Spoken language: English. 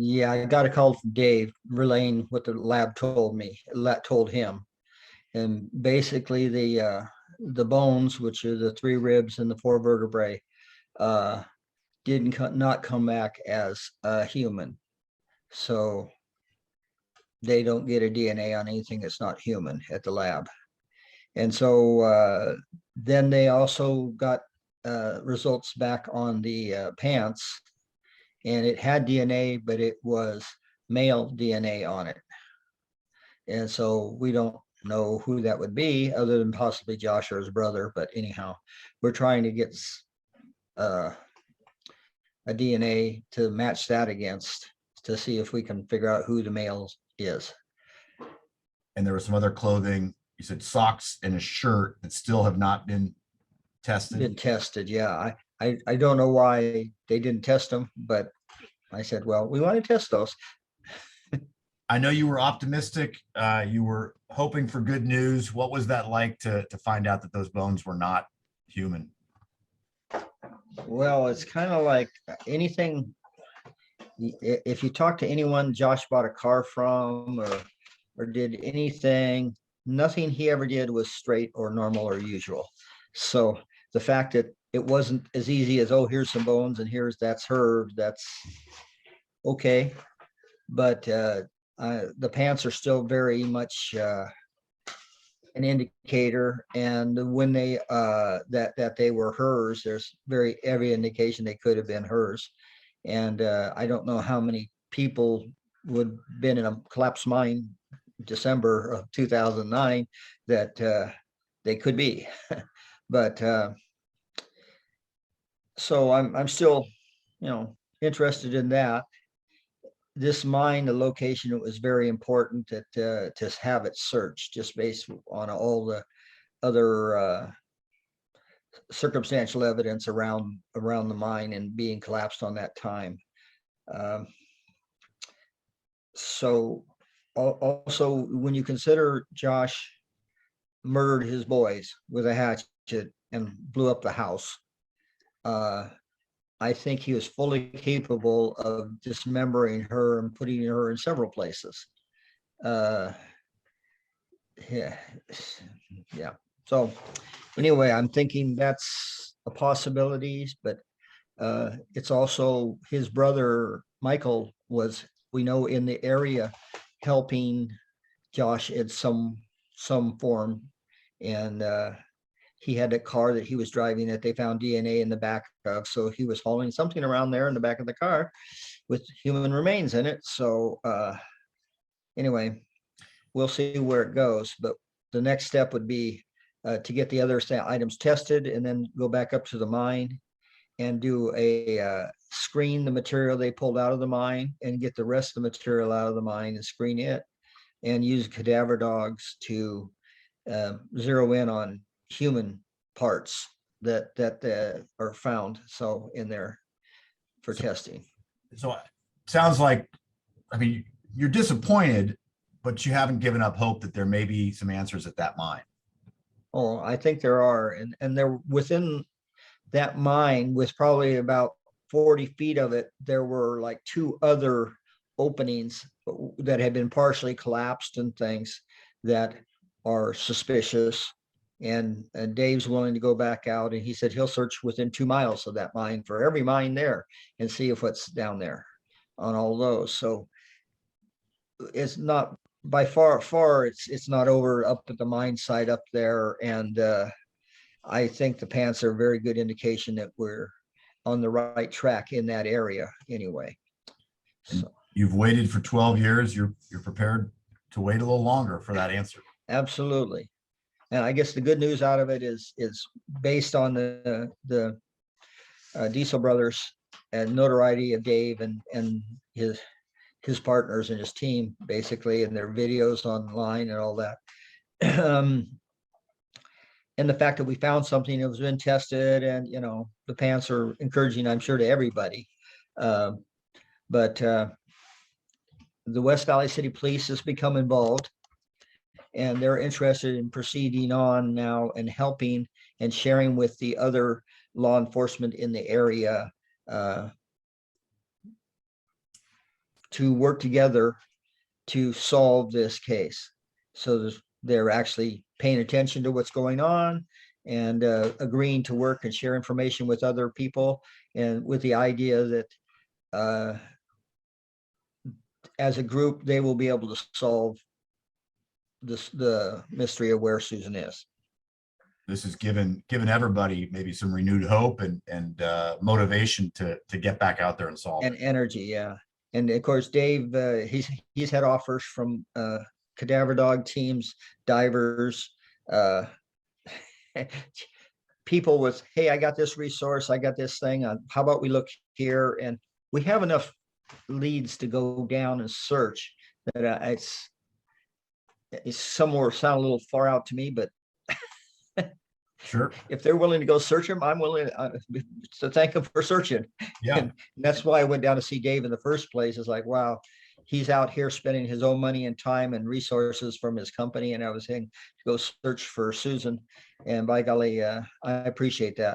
Yeah, I got a call from Dave relaying what the lab told him. And basically the bones, which are the three ribs and the four vertebrae, uh, not come back as human. So they don't get a DNA on anything that's not human at the lab. And so then they also got results back on the pants, and it had DNA, but it was male DNA on it. And so we don't know who that would be other than possibly Josh or his brother. But anyhow, we're trying to get uh, a DNA to match that against to see if we can figure out who the male is. And there was some other clothing. You said socks and a shirt that still have not been tested. Been tested, yeah. I don't know why they didn't test them, but I said, well, we want to test those. I know you were optimistic. You were hoping for good news. What was that like to find out that those bones were not human? Well, it's kind of like anything. If you talk to anyone Josh bought a car from or did anything, nothing he ever did was straight or normal or usual. So the fact that it wasn't as easy as, oh, here's some bones and that's her, that's okay. But the pants are still very much an indicator, and when they that they were hers, there's every indication they could have been hers. And I don't know how many people would been in a collapsed mine December of 2009 that they could be. But so I'm still, interested in that. This mine, the location, it was very important that to have it searched just based on all the other circumstantial evidence around the mine and being collapsed on that time. So also, when you consider Josh murdered his boys with a hatchet and blew up the house, I think he was fully capable of dismembering her and putting her in several places. Yeah. So anyway, I'm thinking that's a possibility, but it's also his brother, Michael, was, we know, in the area helping Josh in some form. And he had a car that he was driving that they found DNA in the back of. So he was hauling something around there in the back of the car with human remains in it. So anyway, we'll see where it goes. But the next step would be to get the other items tested and then go back up to the mine and do a screen the material they pulled out of the mine and get the rest of the material out of the mine and screen it, and use cadaver dogs to zero in on human parts that are found in there for testing. So it sounds like, I mean, you're disappointed, but you haven't given up hope that there may be some answers at that mine. Oh, I think there are, and they're within that mine, with probably about 40 feet of it, there were like two other openings that had been partially collapsed and things that are suspicious. And Dave's willing to go back out, and he said he'll search within 2 miles of that mine for every mine there and see if what's down there on all those. So it's not by far, it's not over up at the mine site up there. And I think the pants are a very good indication that we're on the right track in that area anyway. So you've waited for 12 years. You're prepared to wait a little longer for that answer. Absolutely. And I guess the good news out of it is based on the Diesel brothers and notoriety of Dave and his partners and his team, basically, and their videos online and all that. And the fact that we found something that was been tested, and the pants are encouraging, I'm sure, to everybody. But the West Valley City Police has become involved, and they're interested in proceeding on now and helping and sharing with the other law enforcement in the area to work together to solve this case. So they're actually paying attention to what's going on and agreeing to work and share information with other people, and with the idea that as a group, they will be able to solve the mystery of where Susan is. This has given everybody maybe some renewed hope and motivation to get back out there and solve And it. energy, yeah. And of course, Dave, he's had offers from cadaver dog teams, divers, people with, hey, I got this resource, I got this thing. How about we look here? And we have enough leads to go down and search that it's somewhere sound a little far out to me, but Sure. if they're willing to go search them, I'm willing to thank them for searching. Yeah. And that's why I went down to see Dave in the first place. It's like, wow, he's out here spending his own money and time and resources from his company. And I was saying to go search for Susan. And by golly, I appreciate that.